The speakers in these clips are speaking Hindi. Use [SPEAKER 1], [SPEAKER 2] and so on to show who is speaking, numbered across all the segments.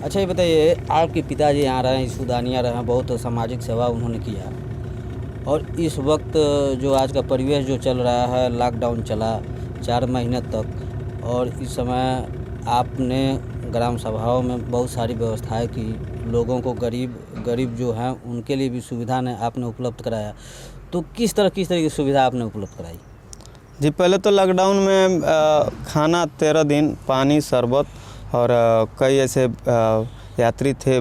[SPEAKER 1] अच्छा ये बताइए, आपके पिताजी यहाँ रहे, सूदानिया रहे, बहुत सामाजिक सेवा उन्होंने किया, और इस वक्त जो आज का परिवेश जो चल रहा है, लॉकडाउन चला 4 महीने तक, और इस समय आपने ग्राम सभाओं में बहुत सारी व्यवस्थाएं की, लोगों को गरीब जो हैं उनके लिए भी सुविधा ने आपने उपलब्ध कराया, तो किस तरह की सुविधा आपने उपलब्ध कराई?
[SPEAKER 2] जी, पहले तो लॉकडाउन में खाना 13 दिन, पानी, शरबत, और कई ऐसे यात्री थे,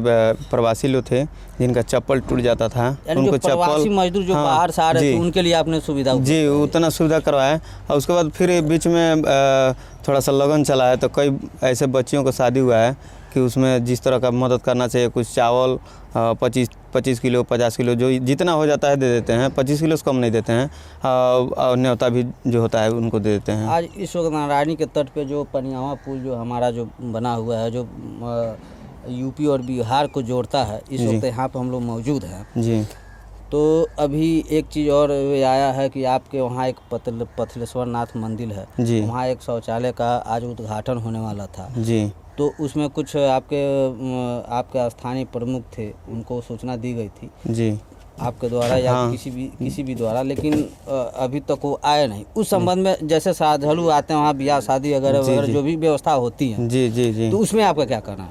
[SPEAKER 2] प्रवासी लोग थे जिनका चप्पल टूट जाता था,
[SPEAKER 1] उनको प्रवासी मजदूर जो बाहर से आ रहे थे उनके लिए आपने सुविधा
[SPEAKER 2] जी उतना सुविधा करवाया। और उसके बाद फिर बीच में थोड़ा सा लगन चला है, तो कई ऐसे बच्चियों का शादी हुआ है कि उसमें जिस तरह का मदद करना चाहिए, कुछ चावल 25 किलो 50 किलो जो जितना हो जाता है दे देते हैं, 25 किलो से कम नहीं देते हैं, और न्योता भी जो होता है उनको दे देते हैं।
[SPEAKER 1] आज इस वक्त नारायणी के तट पे जो पनियावा पुल जो हमारा जो बना हुआ है, जो यूपी और बिहार को जोड़ता है, इस वक्त यहाँ पर हम लोग मौजूद हैं
[SPEAKER 2] जी।
[SPEAKER 1] तो अभी एक चीज़ और आया है कि आपके वहाँ एक पथलेश्वर नाथ मंदिर है
[SPEAKER 2] जी,
[SPEAKER 1] वहाँ एक शौचालय का आज उद्घाटन होने वाला था
[SPEAKER 2] जी।
[SPEAKER 1] तो उसमें कुछ आपके स्थानीय प्रमुख थे, उनको सूचना दी गई थी
[SPEAKER 2] जी
[SPEAKER 1] आपके द्वारा या किसी भी द्वारा, लेकिन अभी तक वो आए नहीं। उस संबंध में जैसे श्रद्धालु आते हैं वहाँ ब्याह शादी वगैरह जो भी व्यवस्था होती है,
[SPEAKER 2] जी जी जी,
[SPEAKER 1] तो उसमें आपका क्या कहना है?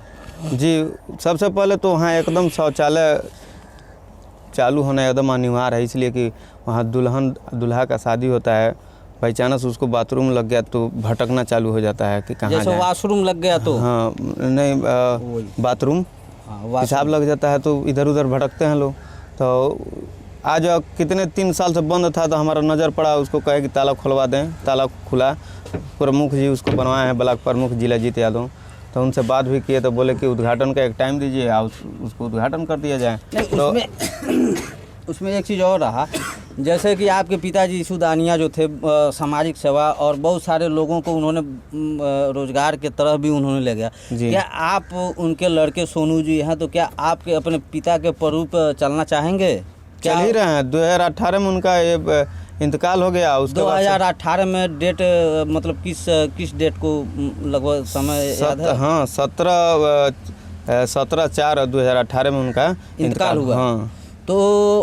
[SPEAKER 2] जी, सबसे पहले तो वहाँ एकदम शौचालय चालू होना एकदम अनिवार्य है, इसलिए कि वहाँ दुल्हन दूल्हा का शादी होता है, बाई चांस उसको बाथरूम लग गया तो भटकना चालू हो जाता है कि कहाँ
[SPEAKER 1] जैसे वॉशरूम लग गया तो
[SPEAKER 2] हाँ नहीं बाथरूम पेशाब लग जाता है तो इधर उधर भटकते हैं लोग। तो आज कितने 3 साल से बंद था, तो हमारा नज़र पड़ा, उसको कहे कि ताला खुलवा दें, ताला खुला। प्रमुख जी उसको बनवाए हैं, ब्लॉक प्रमुख जिलाजीत यादव, तो उनसे बात भी किए तो बोले कि उद्घाटन का एक टाइम दीजिए, आप उसको उद्घाटन कर दिया जाए। तो
[SPEAKER 1] उसमें एक चीज़ और रहा, जैसे कि आपके पिताजी सूदानिया जो थे, सामाजिक सेवा और बहुत सारे लोगों को उन्होंने रोजगार के तरफ भी उन्होंने ले गया। क्या आप उनके लड़के सोनू जी हैं, तो क्या आपके अपने पिता के प्ररूप चलना चाहेंगे?
[SPEAKER 2] चल ही रहे हैं। 2018 में उनका ये इंतकाल हो गया। उसके
[SPEAKER 1] 2018 में डेट मतलब किस डेट को लगभग समय याद है?
[SPEAKER 2] हाँ 17/4/2018 में उनका
[SPEAKER 1] इंतकाल हुआ।
[SPEAKER 2] हाँ।
[SPEAKER 1] तो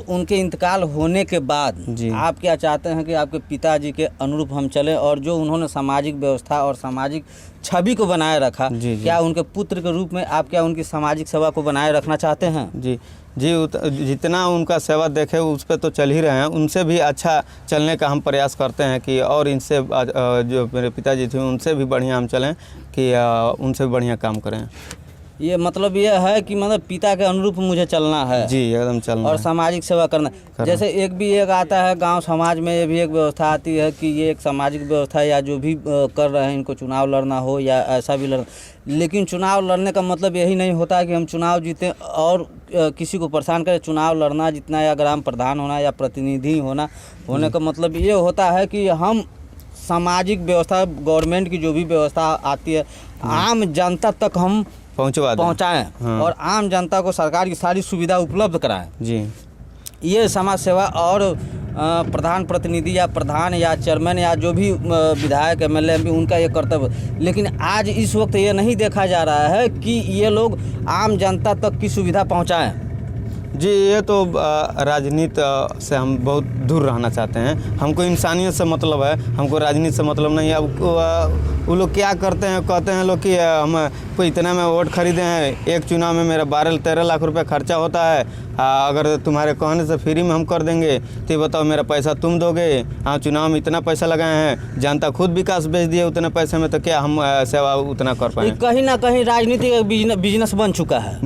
[SPEAKER 1] उनके इंतकाल होने के बाद आप क्या चाहते हैं कि आपके पिताजी के अनुरूप हम चलें, और जो उन्होंने सामाजिक व्यवस्था और सामाजिक छवि को बनाए रखा, क्या उनके पुत्र के रूप में आप क्या उनकी सामाजिक सेवा को बनाए रखना चाहते हैं?
[SPEAKER 2] जी जी, जितना उनका सेवा देखे उस पर तो चल ही रहे हैं, उनसे भी अच्छा चलने का हम प्रयास करते हैं कि और इनसे जो मेरे पिताजी थे उनसे भी बढ़िया हम चलें, कि उनसे भी बढ़िया काम करें।
[SPEAKER 1] ये मतलब ये है कि मतलब पिता के अनुरूप मुझे चलना है।
[SPEAKER 2] जी एकदम चलना
[SPEAKER 1] और सामाजिक सेवा करना। जैसे एक आता है गांव समाज में, ये भी एक व्यवस्था आती है कि ये एक सामाजिक व्यवस्था या जो भी कर रहे हैं इनको चुनाव लड़ना हो या ऐसा भी लड़ना, लेकिन चुनाव लड़ने का मतलब यही नहीं होता कि हम चुनाव जीतें और किसी को परेशान करें। चुनाव लड़ना जितना या ग्राम प्रधान होना या प्रतिनिधि होने का मतलब ये होता है कि हम सामाजिक व्यवस्था, गवर्नमेंट की जो भी व्यवस्था आती है, आम जनता तक हम पहुँचाएँ और आम जनता को सरकार की सारी सुविधा उपलब्ध कराएं।
[SPEAKER 2] जी,
[SPEAKER 1] ये समाज सेवा और प्रधान प्रतिनिधि या प्रधान या चेयरमैन या जो भी विधायक MLA भी उनका ये कर्तव्य। लेकिन आज इस वक्त ये नहीं देखा जा रहा है कि ये लोग आम जनता तक की सुविधा पहुंचाएं।
[SPEAKER 2] जी, ये तो राजनीति से हम बहुत दूर रहना चाहते हैं। हमको इंसानियत से मतलब है, हमको राजनीति से मतलब नहीं है। अब वो लोग क्या करते हैं, कहते हैं लोग कि हम कोई इतना में वोट खरीदे हैं, एक चुनाव में मेरा 12-13 लाख रुपए खर्चा होता है, अगर तुम्हारे कहने से फ्री में हम कर देंगे तो बताओ मेरा पैसा तुम दोगे? हाँ, चुनाव में इतना पैसा लगाए हैं, जनता खुद विकास बेच दिए उतने पैसे में, तो क्या हम सेवा उतना कर पाए?
[SPEAKER 1] कहीं ना कहीं राजनीति का बिजनेस बन चुका है,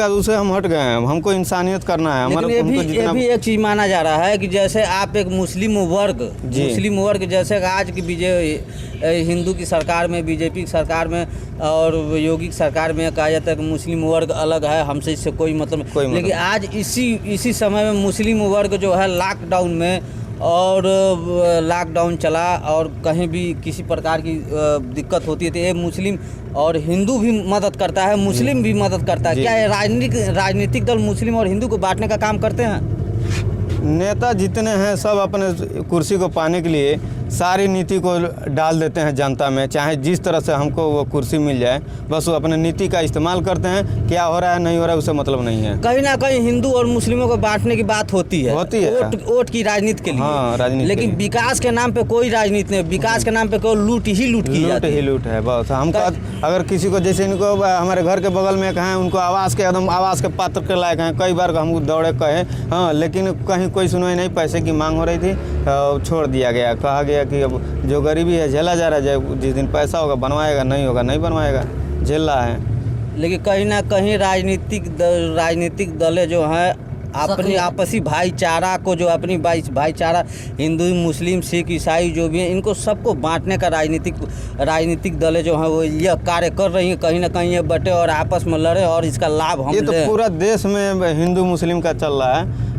[SPEAKER 1] उससे
[SPEAKER 2] हम हट गए हैं। हमको इंसानियत करना है।
[SPEAKER 1] हमारा ये भी एक चीज़ माना जा रहा है कि जैसे आप एक मुस्लिम वर्ग जैसे आज की हिंदू की सरकार में, बीजेपी की सरकार में और योगी की सरकार में कहा जाता है कि मुस्लिम वर्ग अलग है, हमसे इससे कोई मतलब नहीं। लेकिन आज इसी समय में मुस्लिम वर्ग जो है लॉकडाउन में, और लॉकडाउन चला और कहीं भी किसी प्रकार की दिक्कत होती है तो ये मुस्लिम और हिंदू भी मदद करता है, मुस्लिम भी मदद करता है। क्या ये राजनीतिक दल मुस्लिम और हिंदू को बांटने का काम करते हैं?
[SPEAKER 2] नेता जितने हैं सब अपने कुर्सी को पाने के लिए सारी नीति को डाल देते हैं जनता में, चाहे जिस तरह से हमको वो कुर्सी मिल जाए, बस वो अपने नीति का इस्तेमाल करते हैं। क्या हो रहा है नहीं हो रहा है उससे मतलब नहीं है।
[SPEAKER 1] कहीं ना कहीं हिंदू और मुस्लिमों को बांटने की बात होती है वोट की राजनीति के लिए।
[SPEAKER 2] हाँ, राजनीति
[SPEAKER 1] लेकिन
[SPEAKER 2] के लिए।
[SPEAKER 1] विकास के नाम पे कोई राजनीति नहीं, विकास के नाम पे कोई लूट की जाती है।
[SPEAKER 2] लूट है बस। हमको अगर किसी को, जैसे इनको हमारे घर के बगल में कहें, उनको आवास के एकदम आवास के पात्र के लायक हैं, कई बार हम दौड़े कहे, हाँ, लेकिन कहीं कोई सुनवाई नहीं। पैसे की मांग हो रही थी, छोड़ दिया गया, कहा गया कि अब जो गरीबी है झेला जा रहा है, जिस दिन पैसा होगा बनवाएगा, नहीं होगा नहीं बनवाएगा, झेल रहा है।
[SPEAKER 1] लेकिन कहीं ना कहीं राजनीतिक दलें जो हैं अपनी आपसी भाईचारा को, जो अपनी भाईचारा हिंदू मुस्लिम सिख ईसाई जो भी हैं, इनको सबको बांटने का राजनीतिक दलें जो हैं वो यह कार्य कर रही हैं। कहीं ना कहीं ये बटे और आपस में लड़े और इसका लाभ हम
[SPEAKER 2] ये तो पूरा देश में हिंदू मुस्लिम का चल रहा है।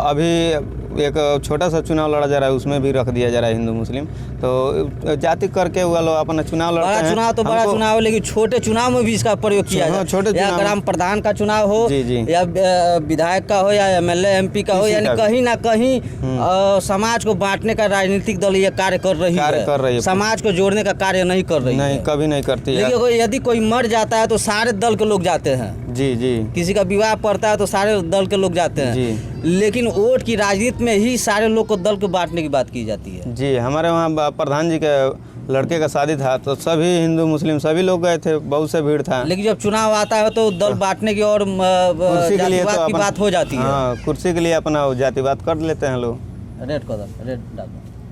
[SPEAKER 2] अभी एक छोटा सा चुनाव लड़ा जा रहा है, उसमें भी रख दिया जा रहा है हिंदू मुस्लिम, तो जाति करके वो लोग अपना चुनाव लड़ते हैं।
[SPEAKER 1] चुनाव तो बड़ा चुनाव, लेकिन छोटे चुनाव में भी इसका प्रयोग किया जाए।
[SPEAKER 2] छोटे
[SPEAKER 1] या ग्राम प्रधान का चुनाव हो,
[SPEAKER 2] जी।
[SPEAKER 1] या विधायक का हो, या एमएलए एमपी का हो, यानी कहीं ना कहीं समाज को बांटने का राजनीतिक दल ये कार्य कर रही है। समाज को जोड़ने का कार्य नहीं कर रही है।
[SPEAKER 2] नहीं, कभी नहीं करती है।
[SPEAKER 1] देखिए, यदि कोई मर जाता है तो सारे दल के लोग जाते हैं।
[SPEAKER 2] जी।
[SPEAKER 1] किसी का विवाह पड़ता है तो सारे दल के लोग जाते हैं। लेकिन वोट की राजनीति में ही सारे लोग को दल को बांटने की बात की जाती है।
[SPEAKER 2] जी, हमारे वहाँ प्रधान जी के लड़के का शादी था, तो सभी हिंदू मुस्लिम सभी लोग गए थे, बहुत से भीड़ था।
[SPEAKER 1] लेकिन जब चुनाव आता है तो दल बांटने की और जातिवाद की बात हो जाती है।
[SPEAKER 2] हाँ, कुर्सी के लिए अपना जातिवाद कर लेते हैं लोग।
[SPEAKER 1] रेड डाल दो।